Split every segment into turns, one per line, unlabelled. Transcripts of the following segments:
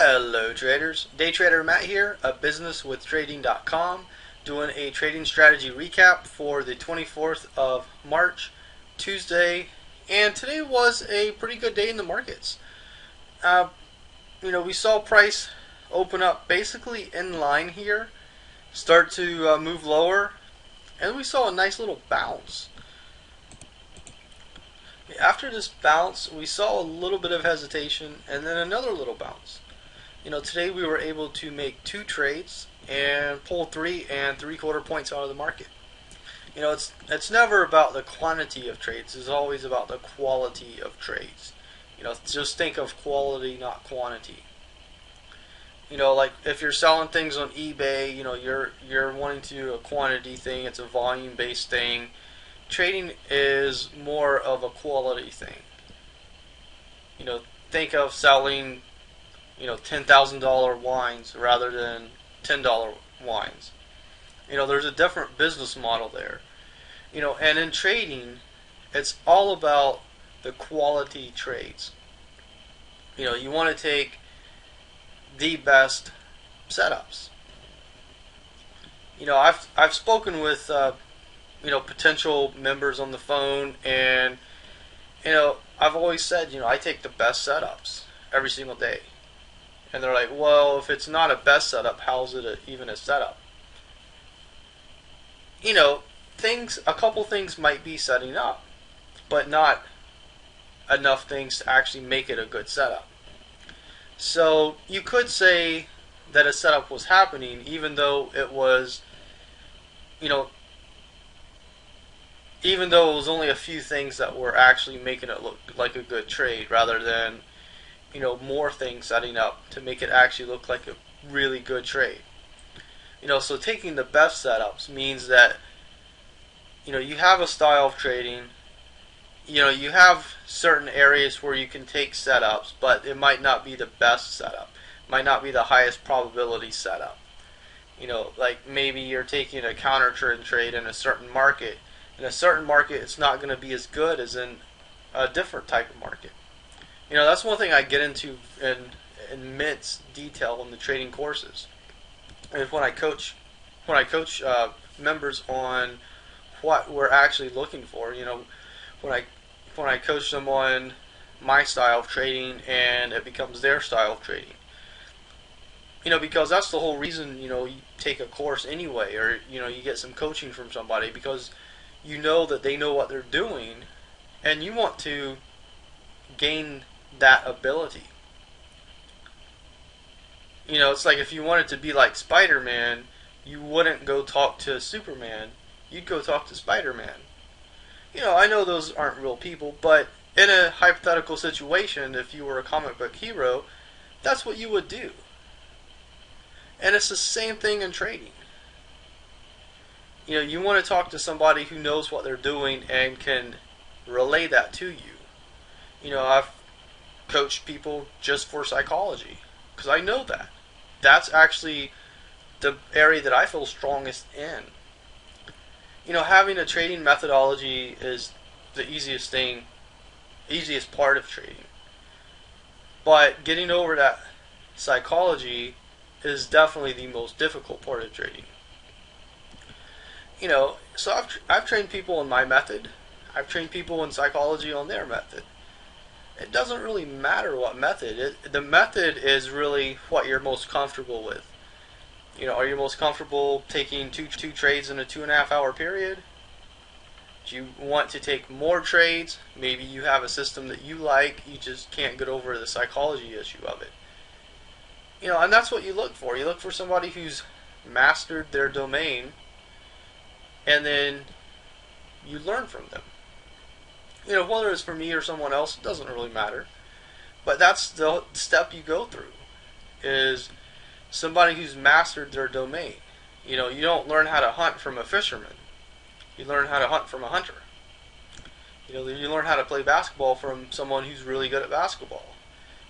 Hello traders, Day Trader Matt here of businesswithtrading.com, doing a trading strategy recap for the 24th of March, Tuesday, and today was a pretty good day in the markets. We saw price open up basically in line here, start to move lower, and we saw a nice little bounce. After this bounce, we saw a little bit of hesitation and then another little bounce. Today we were able to make 2 trades and pull 3 3/4 points out of the market. It's never about the quantity of trades. It's always about the quality of trades. Just think of quality, not quantity. Like if you're selling things on eBay, you're wanting to do a quantity thing. It's a volume-based thing. Trading is more of a quality thing. Think of selling, $10,000 wines rather than $10 wines. There's a different business model there. And in trading, it's all about the quality trades. You want to take the best setups. I've spoken with potential members on the phone, and I've always said, I take the best setups every single day. And they're like, well, if it's not a best setup, how's it even a setup? A couple things might be setting up, but not enough things to actually make it a good setup. So you could say that a setup was happening even though it was, only a few things that were actually making it look like a good trade rather than, more things setting up to make it actually look like a really good trade. So taking the best setups means that, you have a style of trading, you have certain areas where you can take setups, but it might not be the best setup, might not be the highest probability setup. Like maybe you're taking a counter trade in a certain market. In a certain market, it's not going to be as good as in a different type of market. That's one thing I get into in immense detail in the trading courses. And when I coach members on what we're actually looking for, when I coach them on my style of trading and it becomes their style of trading. Because that's the whole reason, you take a course anyway, or, you get some coaching from somebody, because you know that they know what they're doing, and you want to gain that ability. It's like if you wanted to be like Spider-Man, you wouldn't go talk to Superman, you'd go talk to Spider-Man. I know those aren't real people, but in a hypothetical situation, if you were a comic book hero, that's what you would do. And it's the same thing in trading. You want to talk to somebody who knows what they're doing and can relay that to you. I've coached people just for psychology because I know that. That's actually the area that I feel strongest in. Having a trading methodology is the easiest part of trading. But getting over that psychology is definitely the most difficult part of trading. So I've trained people on my method. I've trained people in psychology on their method. It doesn't really matter what method. The method is really what you're most comfortable with. Are you most comfortable taking two trades in a 2.5 hour period? Do you want to take more trades? Maybe you have a system that you like. You just can't get over the psychology issue of it. And that's what you look for. You look for somebody who's mastered their domain, and then you learn from them. Whether it's for me or someone else, it doesn't really matter. But that's the step you go through, is somebody who's mastered their domain. You don't learn how to hunt from a fisherman. You learn how to hunt from a hunter. You learn how to play basketball from someone who's really good at basketball.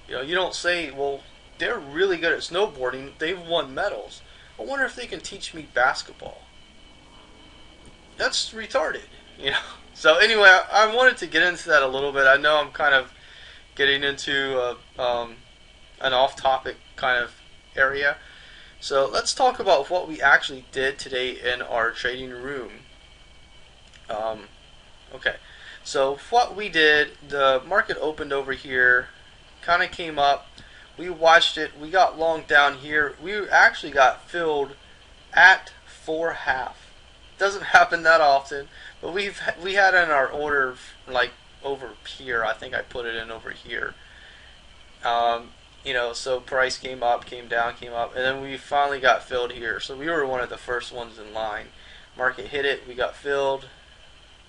You don't say, well, they're really good at snowboarding, they've won medals, I wonder if they can teach me basketball. That's retarded, So anyway, I wanted to get into that a little bit. I know I'm kind of getting into an off-topic kind of area. So let's talk about what we actually did today in our trading room. Um, okay, so what we did, the market opened over here, kind of came up. We watched it. We got long down here. We actually got filled at 4.5. Doesn't happen that often, but we had in our order like over here. I think I put it in over here. So price came up, came down, came up, and then we finally got filled here. So we were one of the first ones in line. Market hit it, we got filled.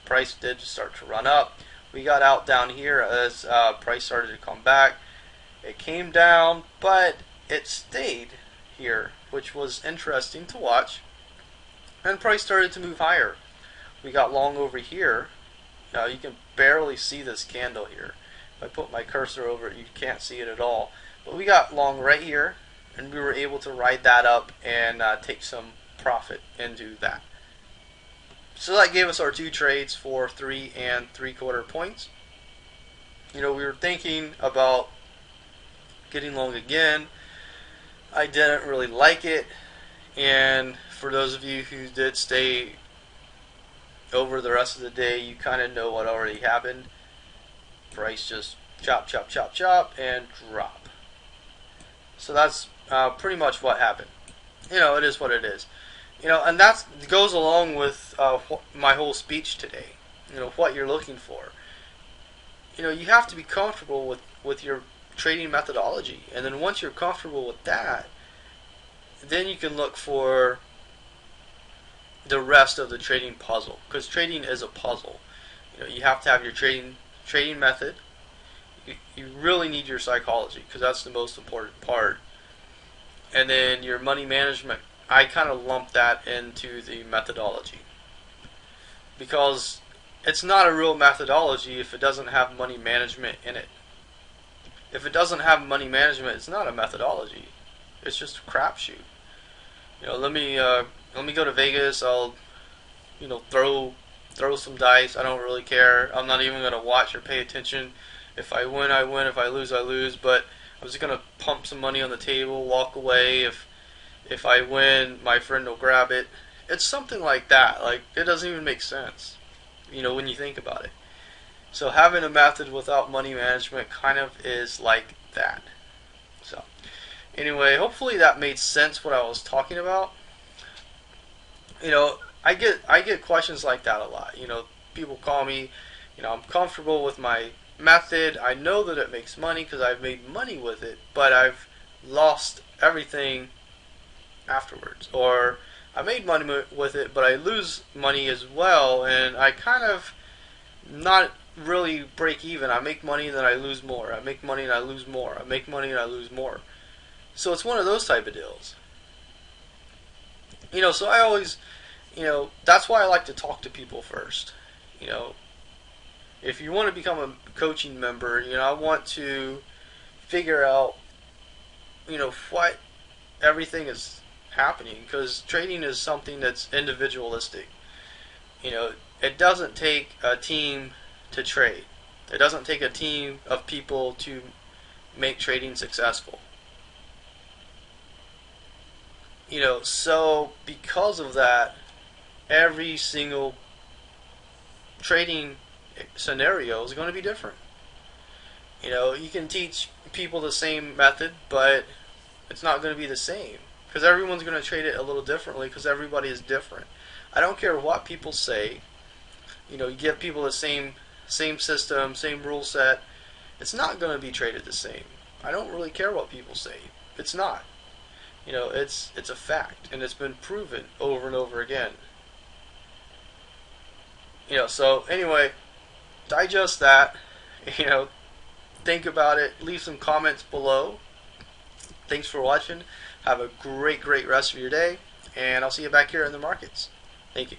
Price did start to run up. We got out down here as price started to come back. It came down, but it stayed here, which was interesting to watch. And price started to move higher. We got long over here. Now you can barely see this candle here. If I put my cursor over it, you can't see it at all. But we got long right here, and we were able to ride that up and take some profit into that. So that gave us our 2 trades for 3 3/4 points. We were thinking about getting long again. I didn't really like it, and for those of you who did stay over the rest of the day, you kind of know what already happened. Price just chop, chop, chop, chop, and drop. So that's pretty much what happened. It is what it is. And that goes along with my whole speech today. What you're looking for. You have to be comfortable with your trading methodology, and then once you're comfortable with that, then you can look for the rest of the trading puzzle, because trading is a puzzle. You have to have your trading method. You really need your psychology, because that's the most important part. And then your money management, I kind of lump that into the methodology, because it's not a real methodology if it doesn't have money management in it. If it doesn't have money management, it's not a methodology. It's just a crapshoot. Let me go to Vegas. I'll throw some dice. I don't really care. I'm not even gonna watch or pay attention. If I win, I win. If I lose, I lose. But I'm just gonna pump some money on the table, walk away. If I win, my friend will grab it. It's something like that. Like, it doesn't even make sense, when you think about it. So having a method without money management kind of is like that. So anyway, hopefully that made sense what I was talking about. I get questions like that a lot. People call me, I'm comfortable with my method. I know that it makes money because I've made money with it, but I've lost everything afterwards. Or I made money with it, but I lose money as well, and I kind of not really break even. I make money and then I lose more. I make money and I lose more. I make money and I lose more. So it's one of those type of deals. So I always, that's why I like to talk to people first. If you want to become a coaching member, I want to figure out, what everything is happening, because trading is something that's individualistic. It doesn't take a team to trade. It doesn't take a team of people to make trading successful. So because of that, every single trading scenario is going to be different. You can teach people the same method, but it's not going to be the same, because everyone's going to trade it a little differently, because everybody is different. I don't care what people say. You give people the same system, same rule set. It's not going to be traded the same. I don't really care what people say. It's not. It's a fact, and it's been proven over and over again. So anyway, digest that. Think about it. Leave some comments below. Thanks for watching. Have a great rest of your day, and I'll see you back here in the markets. Thank you.